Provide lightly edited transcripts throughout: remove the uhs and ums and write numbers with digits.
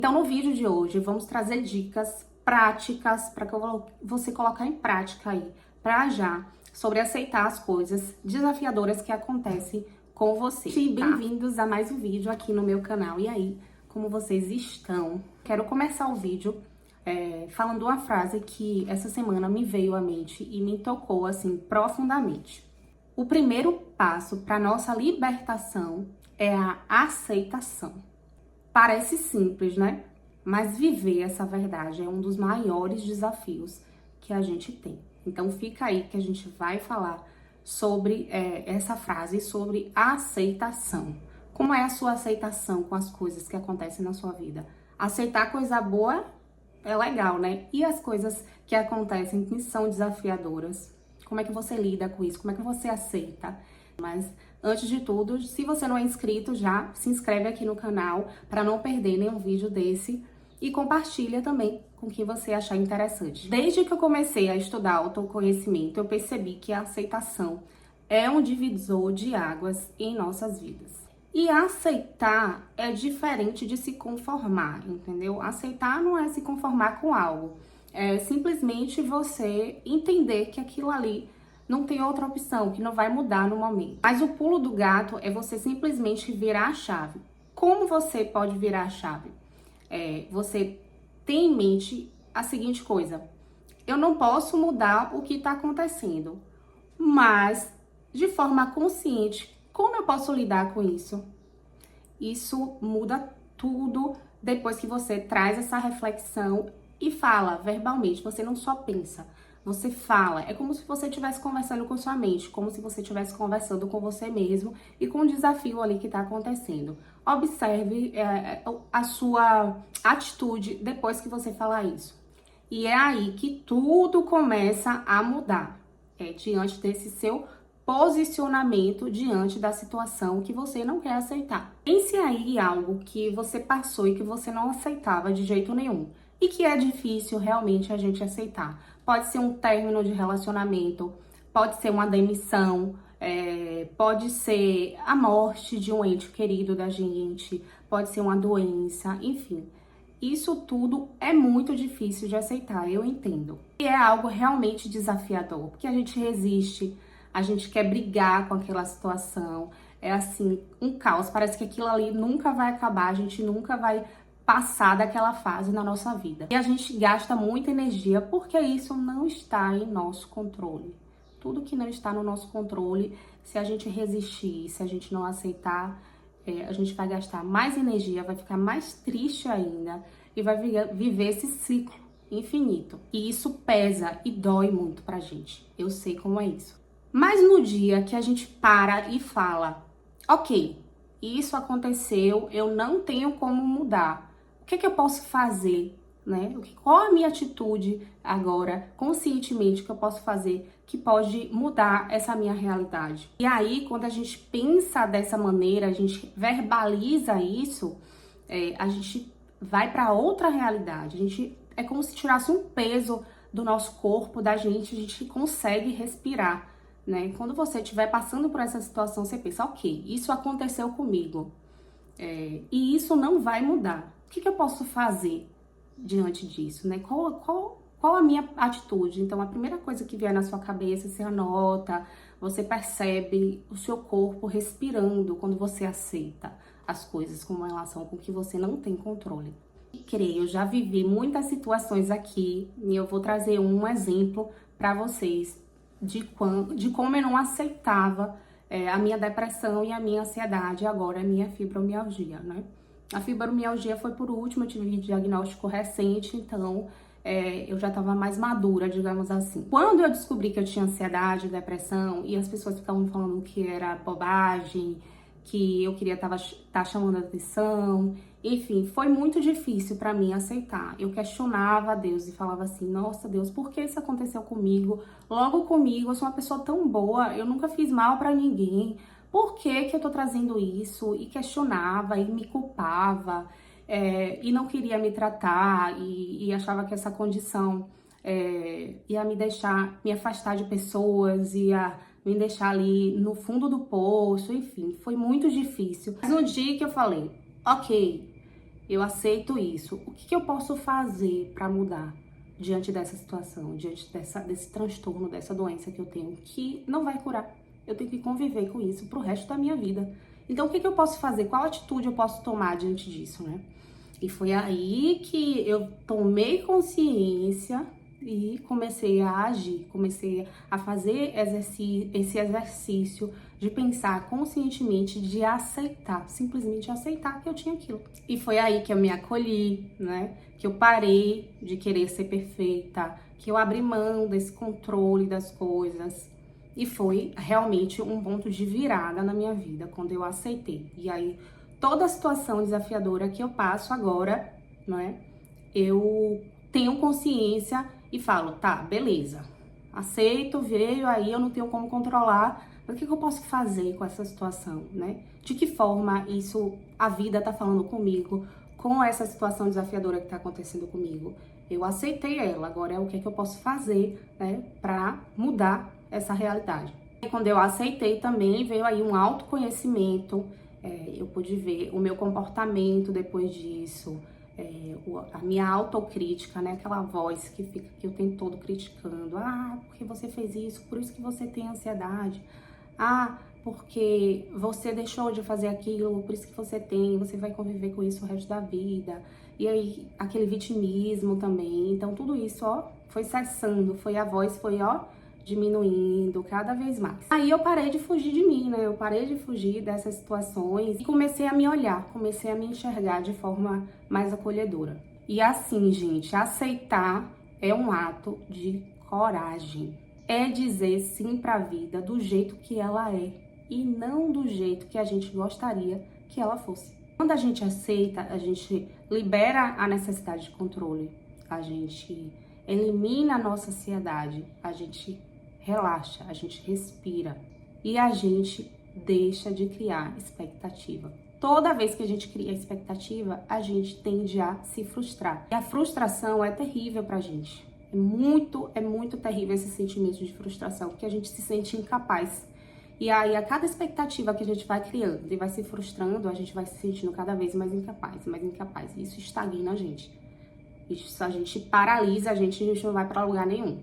Então, no vídeo de hoje, vamos trazer dicas práticas para que você colocar em prática aí, para já, sobre aceitar as coisas desafiadoras que acontecem com você. E bem-vindos a mais um vídeo aqui no meu canal. E aí, como vocês estão? Quero começar o vídeo falando uma frase que essa semana me veio à mente e me tocou assim profundamente. O primeiro passo para nossa libertação é a aceitação. Parece simples, né? Mas viver essa verdade é um dos maiores desafios que a gente tem. Então fica aí que a gente vai falar sobre essa frase, sobre aceitação. Como é a sua aceitação com as coisas que acontecem na sua vida? Aceitar coisa boa é legal, né? E as coisas que acontecem que são desafiadoras? Como é que você lida com isso? Como é que você aceita? Mas antes de tudo, se você não é inscrito já, se inscreve aqui no canal para não perder nenhum vídeo desse e compartilha também com quem você achar interessante. Desde que eu comecei a estudar autoconhecimento, eu percebi que a aceitação é um divisor de águas em nossas vidas. E aceitar é diferente de se conformar, entendeu? Aceitar não é se conformar com algo, é simplesmente você entender que aquilo ali não tem outra opção, que não vai mudar no momento. Mas o pulo do gato é você simplesmente virar a chave. Como você pode virar a chave? Você tem em mente a seguinte coisa: eu não posso mudar o que está acontecendo, mas de forma consciente, como eu posso lidar com isso? Isso muda tudo depois que você traz essa reflexão e fala verbalmente. Você não só pensa, você fala. É como se você estivesse conversando com sua mente, como se você estivesse conversando com você mesmo e com o desafio ali que está acontecendo. Observe a sua atitude depois que você falar isso. E é aí que tudo começa a mudar, diante desse seu posicionamento diante da situação que você não quer aceitar. Pense aí em algo que você passou e que você não aceitava de jeito nenhum e que é difícil realmente a gente aceitar. Pode ser um término de relacionamento, pode ser uma demissão, pode ser a morte de um ente querido da gente, pode ser uma doença, enfim. Isso tudo é muito difícil de aceitar, eu entendo. E é algo realmente desafiador, porque a gente resiste, a gente quer brigar com aquela situação. É assim, um caos, parece que aquilo ali nunca vai acabar, a gente nunca vai passar daquela fase na nossa vida. E a gente gasta muita energia porque isso não está em nosso controle. Tudo que não está no nosso controle, se a gente resistir, se a gente não aceitar, a gente vai gastar mais energia, vai ficar mais triste ainda e vai viver esse ciclo infinito. E isso pesa e dói muito pra gente. Eu sei como é isso. Mas no dia que a gente para e fala, ok, isso aconteceu, eu não tenho como mudar. O que eu posso fazer, né? Qual a minha atitude agora, conscientemente, que eu posso fazer que pode mudar essa minha realidade? E aí, quando a gente pensa dessa maneira, a gente verbaliza isso, a gente vai para outra realidade. É como se tirasse um peso do nosso corpo, da gente, a gente consegue respirar, né? Quando você estiver passando por essa situação, você pensa, ok, isso aconteceu comigo, e isso não vai mudar. O que eu posso fazer diante disso, né? Qual a minha atitude? Então, a primeira coisa que vier na sua cabeça, você anota, você percebe o seu corpo respirando quando você aceita as coisas com relação com que você não tem controle. E creio, eu já vivi muitas situações aqui e eu vou trazer um exemplo para vocês de como eu não aceitava a minha depressão e a minha ansiedade, agora a minha fibromialgia, né? A fibromialgia foi por último, eu tive diagnóstico recente, então eu já estava mais madura, digamos assim. Quando eu descobri que eu tinha ansiedade, depressão, e as pessoas ficavam falando que era bobagem, que eu queria tá chamando atenção, enfim, foi muito difícil para mim aceitar. Eu questionava a Deus e falava assim, nossa Deus, por que isso aconteceu comigo? Logo comigo, eu sou uma pessoa tão boa, eu nunca fiz mal para ninguém. Por que eu tô trazendo isso? E questionava e me culpava, e não queria me tratar e achava que essa condição ia me afastar de pessoas, ia me deixar ali no fundo do poço, enfim, foi muito difícil. Mas um dia que eu falei, ok, eu aceito isso. O que eu posso fazer para mudar diante dessa situação, diante desse transtorno, dessa doença que eu tenho, que não vai curar? Eu tenho que conviver com isso pro resto da minha vida. Então, o que eu posso fazer? Qual atitude eu posso tomar diante disso, né? E foi aí que eu tomei consciência e comecei a agir, comecei a fazer esse exercício de pensar conscientemente, de aceitar, simplesmente aceitar que eu tinha aquilo. E foi aí que eu me acolhi, né? Que eu parei de querer ser perfeita, que eu abri mão desse controle das coisas. E foi realmente um ponto de virada na minha vida, quando eu aceitei. E aí, toda a situação desafiadora que eu passo agora, né? Eu tenho consciência e falo, tá, beleza, aceito, veio aí, eu não tenho como controlar, mas o que eu posso fazer com essa situação, né? De que forma isso, a vida tá falando comigo, com essa situação desafiadora que tá acontecendo comigo? Eu aceitei ela, agora é o que eu posso fazer, né, pra mudar essa realidade. E quando eu aceitei também, veio aí um autoconhecimento, eu pude ver o meu comportamento depois disso, a minha autocrítica, né? Aquela voz que fica aqui o tempo todo criticando. Ah, porque você fez isso, por isso que você tem ansiedade. Ah, porque você deixou de fazer aquilo, por isso que você vai conviver com isso o resto da vida. E aí, aquele vitimismo também. Então, tudo isso, ó, foi cessando, a voz foi, ó, diminuindo cada vez mais. Aí eu parei de fugir de mim, né? Eu parei de fugir dessas situações e comecei a me olhar, comecei a me enxergar de forma mais acolhedora. E assim, gente, aceitar é um ato de coragem. É dizer sim para a vida do jeito que ela é e não do jeito que a gente gostaria que ela fosse. Quando a gente aceita, a gente libera a necessidade de controle, a gente elimina a nossa ansiedade, a gente relaxa, a gente respira e a gente deixa de criar expectativa. Toda vez que a gente cria expectativa, a gente tende a se frustrar. E a frustração é terrível pra gente. É muito terrível esse sentimento de frustração, porque a gente se sente incapaz. E aí, a cada expectativa que a gente vai criando e vai se frustrando, a gente vai se sentindo cada vez mais incapaz, mais incapaz. E isso estagna a gente. Isso a gente paralisa, a gente não vai pra lugar nenhum.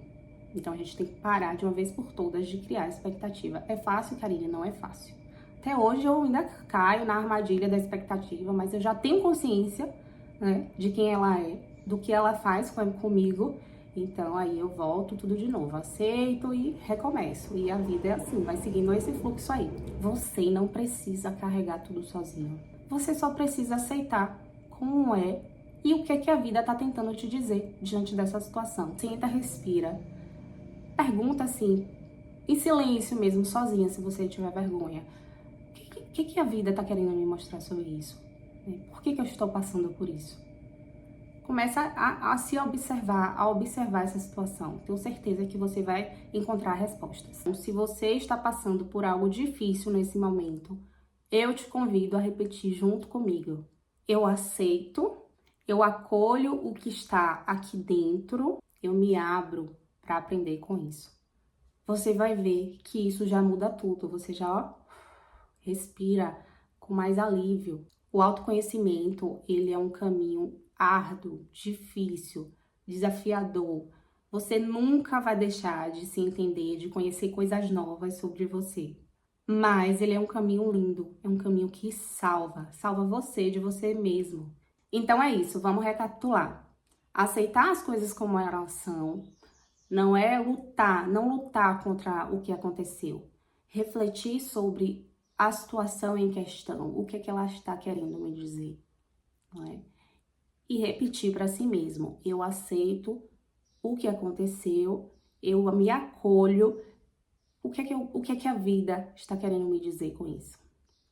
Então, a gente tem que parar de uma vez por todas de criar expectativa. É fácil, Karine? Não é fácil. Até hoje eu ainda caio na armadilha da expectativa, mas eu já tenho consciência, né, de quem ela é, do que ela faz comigo. Então, aí eu volto tudo de novo, aceito e recomeço. E a vida é assim, vai seguindo esse fluxo aí. Você não precisa carregar tudo sozinho. Você só precisa aceitar como é e o que a vida tá tentando te dizer diante dessa situação. Senta, respira. Pergunta assim, em silêncio mesmo, sozinha, se você tiver vergonha. O que a vida tá querendo me mostrar sobre isso? Por que eu estou passando por isso? Começa a se observar, a observar essa situação. Tenho certeza que você vai encontrar respostas. Então, se você está passando por algo difícil nesse momento, eu te convido a repetir junto comigo. Eu aceito, eu acolho o que está aqui dentro, eu me abro para aprender com isso. Você vai ver que isso já muda tudo. Você já, ó, respira com mais alívio. O autoconhecimento, ele é um caminho árduo, difícil, desafiador. Você nunca vai deixar de se entender, de conhecer coisas novas sobre você. Mas ele é um caminho lindo, é um caminho que salva você de você mesmo. Então é isso, vamos recapitular. Aceitar as coisas como elas são, não é não lutar contra o que aconteceu. Refletir sobre a situação em questão, o que é que ela está querendo me dizer, não é? E repetir para si mesmo, eu aceito o que aconteceu, eu me acolho, o que é que a vida está querendo me dizer com isso?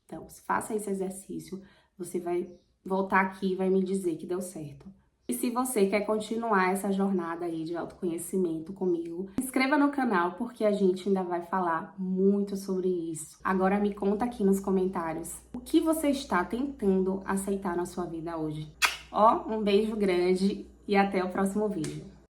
Então, faça esse exercício, você vai voltar aqui e vai me dizer que deu certo. E se você quer continuar essa jornada aí de autoconhecimento comigo, se inscreva no canal porque a gente ainda vai falar muito sobre isso. Agora me conta aqui nos comentários o que você está tentando aceitar na sua vida hoje. Ó, um beijo grande e até o próximo vídeo.